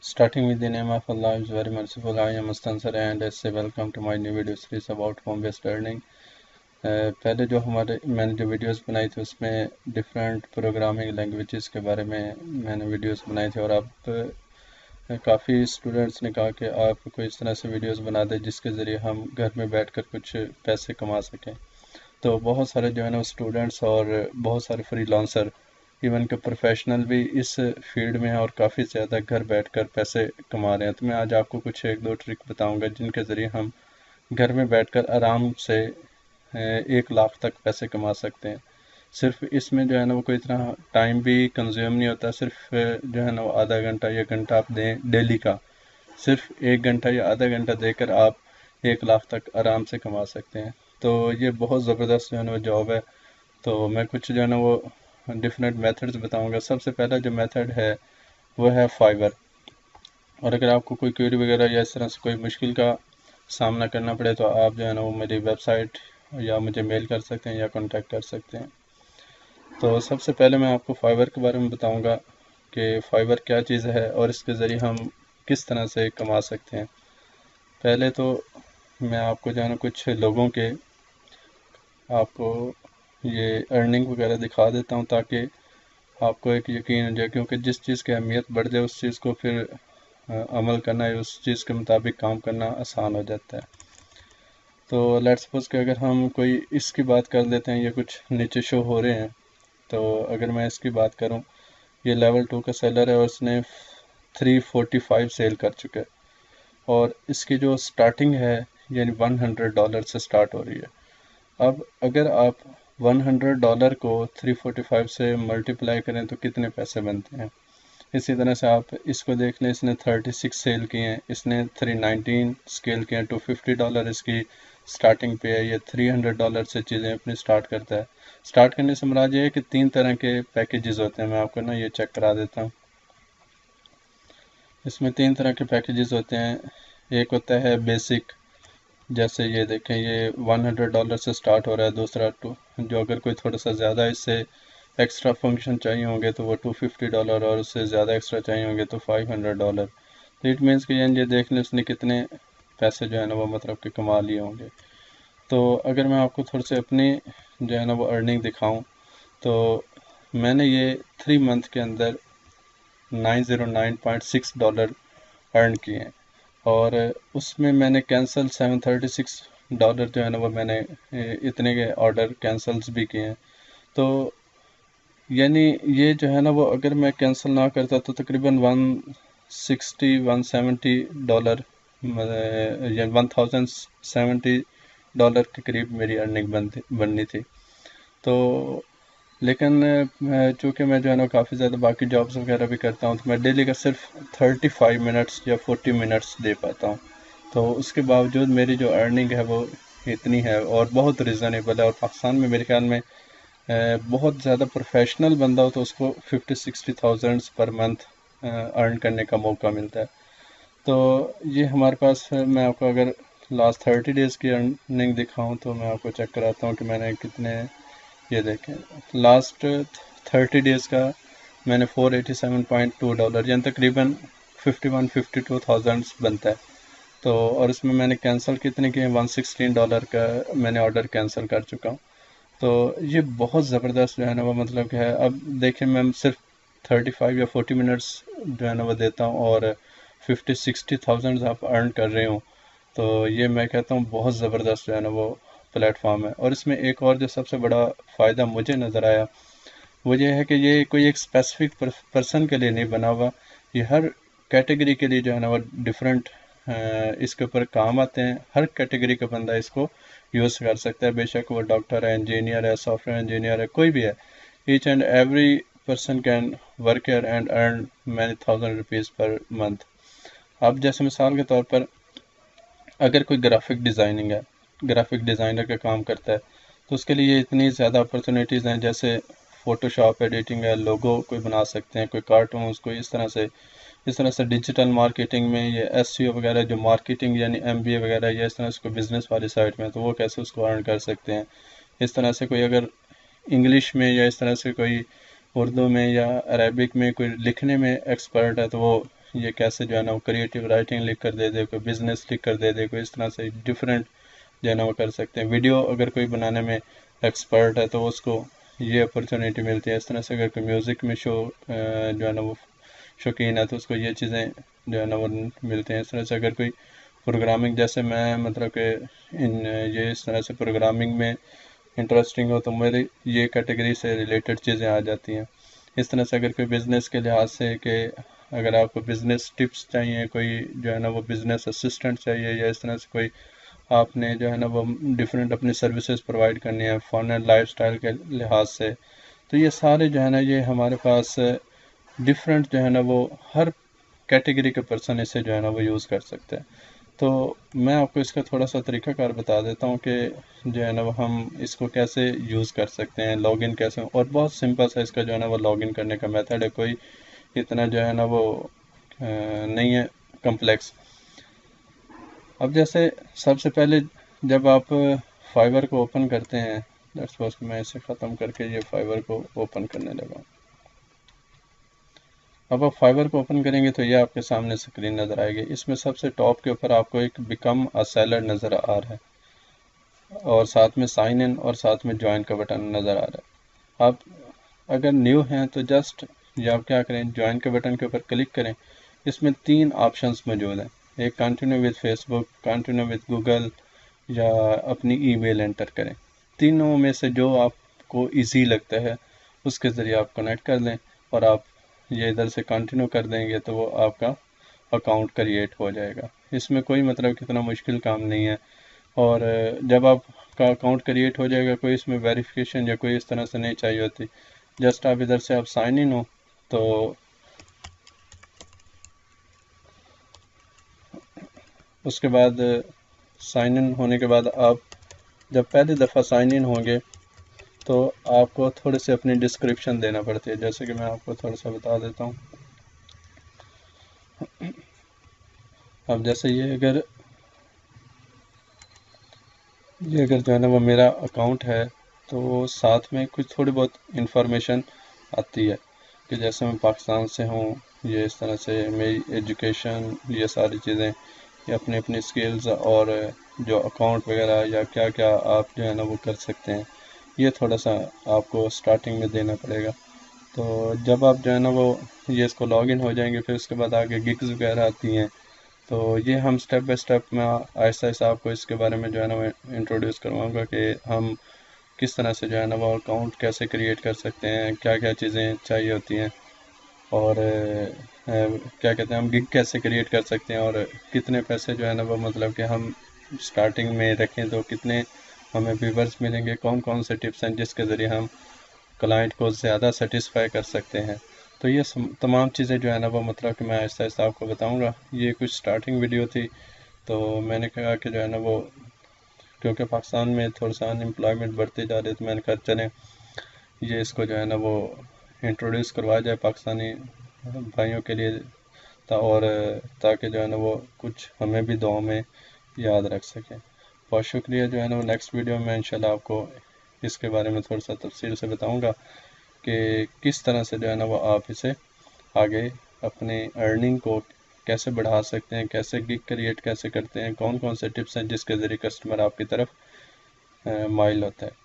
Starting with the name of Allah is very merciful. I am Mustansar and I say welcome to my new video series about home based learning. पहले जो मैंने जो videos बनाई थी उसमें different programming languages के बारे में मैंने वीडियोस बनाए थे और अब काफ़ी स्टूडेंट्स ने कहा कि आप कोई इस तरह से वीडियोस बना दें जिसके ज़रिए हम घर में बैठकर कुछ पैसे कमा सकें। तो बहुत सारे जो है ना स्टूडेंट्स और बहुत सारे फ्रीलांसर इवन के प्रोफेशनल भी इस फील्ड में हैं और काफ़ी ज़्यादा घर बैठकर पैसे कमा रहे हैं। तो मैं आज आपको कुछ एक दो ट्रिक बताऊंगा जिनके ज़रिए हम घर में बैठकर आराम से 1 लाख तक पैसे कमा सकते हैं। सिर्फ इसमें जो है ना वो कोई इतना टाइम भी कंज्यूम नहीं होता, सिर्फ जो है ना वो आधा घंटा या घंटा आप दें डेली का, सिर्फ 1 घंटा या आधा घंटा देकर आप 1 लाख तक आराम से कमा सकते हैं। तो ये बहुत ज़बरदस्त जो है ना वो जॉब है। तो मैं कुछ जो है ना वो डिफरेंट मेथड्स बताऊंगा। सबसे पहला जो मेथड है वो है फाइवर। और अगर आपको कोई क्वेरी वगैरह या इस तरह से कोई मुश्किल का सामना करना पड़े तो आप जो है ना वो मेरी वेबसाइट या मुझे मेल कर सकते हैं या कांटेक्ट कर सकते हैं। तो सबसे पहले मैं आपको फाइवर के बारे में बताऊंगा कि फाइवर क्या चीज़ है और इसके ज़रिए हम किस तरह से कमा सकते हैं। पहले तो मैं आपको जो है ना कुछ लोगों के आपको ये अर्निंग वगैरह दिखा देता हूँ ताकि आपको एक यकीन हो जाए, क्योंकि जिस चीज़ की अहमियत बढ़ जाए उस चीज़ को फिर अमल करना या उस चीज़ के मुताबिक काम करना आसान हो जाता है। तो लेट्स सपोज कि अगर हम कोई इसकी बात कर लेते हैं, ये कुछ नीचे शो हो रहे हैं। तो अगर मैं इसकी बात करूं, ये लेवल 2 का सेलर है और इसने 345 सेल कर चुका है और इसकी जो स्टार्टिंग है यानी $100 से स्टार्ट हो रही है। अब अगर आप $100 को 345 से मल्टीप्लाई करें तो कितने पैसे बनते हैं। इसी तरह से आप इसको देख लें, इसने 36 सेल किए हैं, इसने 319 स्केल किए हैं, $250 इसकी स्टार्टिंग पे है। ये $300 से चीज़ें अपनी स्टार्ट करता है। स्टार्ट करने से मुराद ये है कि 3 तरह के पैकेजेस होते हैं। मैं आपको ना ये चेक करा देता हूँ। इसमें 3 तरह के पैकेजेस होते हैं। एक होता है बेसिक, जैसे ये देखें ये $100 से स्टार्ट हो रहा है। दूसरा जो अगर कोई थोड़ा सा ज़्यादा इससे एक्स्ट्रा फंक्शन चाहिए होंगे तो वो $250 और उससे ज़्यादा एक्स्ट्रा चाहिए होंगे तो $500। तो इट मीन्स कि ये देख लें उसने कितने पैसे जो है ना वो मतलब कि कमा लिए होंगे। तो अगर मैं आपको थोड़े से अपनी जो है ना वो अर्निंग दिखाऊं तो मैंने ये 3 मंथ के अंदर $909.6 अर्न किए हैं और उसमें मैंने कैंसिल $736 जो है ना वो मैंने इतने के ऑर्डर कैंसल्स भी किए हैं। तो यानी ये जो है ना वो अगर मैं कैंसिल ना करता तो तकरीबन $170 या $1070 के करीब मेरी अर्निंग बननी थी। तो लेकिन चूँकि मैं जो है ना काफ़ी ज़्यादा बाकी जॉब्स वगैरह भी करता हूँ तो मैं डेली का सिर्फ 35 मिनट्स या 40 मिनट्स दे पाता हूँ। तो उसके बावजूद मेरी जो अर्निंग है वो इतनी है और बहुत रिजनेबल है। और पाकिस्तान में मेरे ख्याल में बहुत ज़्यादा प्रोफेशनल बंदा हो तो उसको 50-60 थाउजेंड्स पर मंथ अर्न करने का मौका मिलता है। तो ये हमारे पास है। मैं आपको अगर लास्ट 30 डेज़ की अर्निंग दिखाऊं तो मैं आपको चेक कराता हूँ कि मैंने कितने, ये देखें लास्ट 30 डेज़ का मैंने $487.2 यानी तकरीबन 51-52 थाउजेंड्स बनता है। तो और इसमें मैंने कैंसिल कितने किए, $116 का मैंने ऑर्डर कैंसिल कर चुका हूँ। तो ये बहुत ज़बरदस्त जो है ना वो मतलब कि है। अब देखिए मैं सिर्फ 35 या 40 मिनट्स जो है ना वो देता हूँ और 50-60 थाउजेंड आप अर्न कर रहे हो। तो ये मैं कहता हूँ बहुत ज़बरदस्त जो है ना वो प्लेटफॉर्म है। और इसमें एक और जो सबसे बड़ा फ़ायदा मुझे नज़र आया वो ये है कि ये कोई एक स्पेसिफिक पर्सन के लिए नहीं बना हुआ। ये हर कैटेगरी के लिए जो है ना वो डिफरेंट इसके ऊपर काम आते हैं। हर कैटेगरी का बंदा इसको यूज़ कर सकता है, बेशक वो डॉक्टर है, इंजीनियर है, सॉफ्टवेयर इंजीनियर है, कोई भी है। Each and every person can work here and earn many thousand rupees per month. अब जैसे मिसाल के तौर पर अगर कोई ग्राफिक डिज़ाइनिंग है, ग्राफिक डिज़ाइनर का काम करता है तो उसके लिए इतनी ज़्यादा अपॉर्चुनिटीज़ हैं। जैसे फ़ोटोशॉप एडिटिंग है, लोगो कोई बना सकते हैं, कोई कार्टून्स, कोई इस तरह से डिजिटल मार्केटिंग में ये एसईओ वगैरह जो मार्केटिंग यानी एमबीए वगैरह या इस तरह से कोई बिज़नेस वाली साइड में तो वो कैसे उसको अर्न कर सकते हैं। इस तरह से कोई अगर इंग्लिश में या इस तरह से कोई उर्दू में या अरबिक में कोई लिखने में एक्सपर्ट है तो वो یہ کیسے جو ہے نا وہ کریٹیو رائٹنگ لکھ کر دے دے، کوئی بزنس لکھ کر دے دے، کوئی اس طرح سے ڈفرینٹ جو ہے نا وہ کر سکتے ہیں۔ ویڈیو اگر کوئی بنانے میں ایکسپرٹ ہے تو اس کو یہ اپرچونیٹی ملتی ہے۔ اس طرح سے اگر کوئی میوزک میں جو ہے نا وہ شوقین ہے تو اس کو یہ چیزیں جو ہے نا وہ ملتے ہیں۔ اس طرح سے اگر کوئی پروگرامنگ، جیسے میں مطلب کہ یہ اس طرح سے پروگرامنگ میں انٹرسٹنگ ہو تو میری یہ کیٹیگری سے ریلیٹڈ چیزیں آ جاتی ہیں۔ اس طرح سے اگر کوئی بزنس کے لحاظ سے کہ اگر آپ کو بزنس ٹپس چاہیے، کوئی جو ہے نا وہ بزنس اسسٹنٹ چاہیے، یا اس طرح سے کوئی آپ نے جو ہے نا وہ ڈفرینٹ اپنی سروسز پرووائڈ کرنی ہے فن اینڈ لائف سٹائل کے لحاظ سے، تو یہ سارے جو ہے نا یہ ہمارے پاس ڈفرینٹ جو ہے نا وہ ہر کیٹیگری کے پرسن اسے جو ہے نا وہ یوز کر سکتے ہیں۔ تو میں آپ کو اس کا تھوڑا سا طریقہ کار بتا دیتا ہوں کہ جو ہے نا وہ ہم اس کو کیسے یوز کر سکتے ہیں، لاگ ان کیسے، اور بہت سمپل سا اس کا جو ہے نا وہ لاگ ان کرنے کا میتھڈ ہے، کوئی اتنا جو ہے نا وہ نہیں ہے کمپلیکس۔ اب جیسے سب سے پہلے جب آپ فائبر کو اوپن کرتے ہیں، میں اسے ختم کر کے یہ فائبر کو اوپن کرنے لگا ہوں۔ اب آپ فائبر کو اوپن کریں گے تو یہ آپ کے سامنے اسکرین نظر آئے گی۔ اس میں سب سے ٹاپ کے اوپر آپ کو ایک بیکم اے سیلر نظر آ رہا ہے، اور ساتھ میں سائن ان اور ساتھ میں جوائن کا بٹن نظر آ رہا ہے۔ آپ اگر نیو ہیں تو جسٹ یہ آپ کیا کریں، جوائن کے بٹن کے اوپر کلک کریں۔ اس میں 3 آپشنز موجود ہیں، ایک کنٹینیو وتھ فیس بک، کنٹینیو وتھ گوگل، یا اپنی ای میل انٹر کریں۔ تینوں میں سے جو آپ کو ایزی لگتا ہے اس کے ذریعے آپ کنیکٹ کر لیں، اور آپ یہ ادھر سے کنٹینیو کر دیں گے تو وہ آپ کا اکاؤنٹ کریٹ ہو جائے گا۔ اس میں کوئی مطلب کتنا مشکل کام نہیں ہے، اور جب آپ کا اکاؤنٹ کریٹ ہو جائے گا کوئی اس میں ویریفیکیشن یا کوئی اس طرح سے نہیں چاہیے ہوتی، جسٹ آپ ادھر سے آپ سائن ان ہو تو اس کے بعد سائن ان ہونے کے بعد آپ جب پہلی دفعہ سائن ان ہوں گے تو آپ کو تھوڑے سے اپنی ڈسکرپشن دینا پڑتی ہے، جیسے کہ میں آپ کو تھوڑا سا بتا دیتا ہوں۔ اب جیسے یہ اگر جو ہے نا وہ میرا اکاؤنٹ ہے تو ساتھ میں کچھ تھوڑی بہت انفارمیشن آتی ہے کہ جیسے میں پاکستان سے ہوں، یہ اس طرح سے میری ایجوکیشن، یہ ساری چیزیں، یہ اپنی اپنی سکلز، اور جو اکاؤنٹ وغیرہ یا کیا کیا آپ جو ہے نا وہ کر سکتے ہیں، یہ تھوڑا سا آپ کو سٹارٹنگ میں دینا پڑے گا۔ تو جب آپ جو ہے نا وہ یہ اس کو لاگ ان ہو جائیں گے، پھر اس کے بعد آگے گگز وغیرہ آتی ہیں، تو یہ ہم سٹیپ بائی سٹیپ میں آہستہ آہستہ آپ کو اس کے بارے میں جو ہے نا میں انٹروڈیوس کرواؤں گا کہ ہم کس طرح سے جو ہے نا وہ اکاؤنٹ کیسے کریٹ کر سکتے ہیں، کیا کیا چیزیں چاہیے ہوتی ہیں، اور کیا کہتے ہیں ہم گگ کیسے کریٹ کر سکتے ہیں، اور کتنے پیسے جو ہے نا وہ مطلب کہ ہم سٹارٹنگ میں رکھیں تو کتنے ہمیں ویورز ملیں گے، کون کون سے ٹپس ہیں جس کے ذریعے ہم کلائنٹ کو زیادہ سیٹسفائی کر سکتے ہیں۔ تو یہ تمام چیزیں جو ہے نا وہ مطلب کہ میں آہستہ آہستہ آپ کو بتاؤں گا۔ یہ کچھ سٹارٹنگ ویڈیو تھی، تو میں نے کہا کہ جو ہے نا وہ کیونکہ پاکستان میں تھوڑا سا ان امپلائمنٹ بڑھتی جا رہی ہے، تو میں نے کہا چلیں یہ اس کو جو ہے نا وہ انٹروڈیوس کروایا جائے پاکستانی بھائیوں کے لیے، اور تاکہ جو ہے نا وہ کچھ ہمیں بھی دعاؤں میں یاد رکھ سکیں۔ بہت شکریہ۔ جو ہے نا وہ نیکسٹ ویڈیو میں انشاءاللہ آپ کو اس کے بارے میں تھوڑا سا تفصیل سے بتاؤں گا کہ کس طرح سے جو ہے نا وہ آپ اسے آگے اپنی ارننگ کو کیسے بڑھا سکتے ہیں، کیسے گگ کریٹ کیسے کرتے ہیں، کون کون سے ٹپس ہیں جس کے ذریعے کسٹمر آپ کی طرف مائل ہوتا ہے۔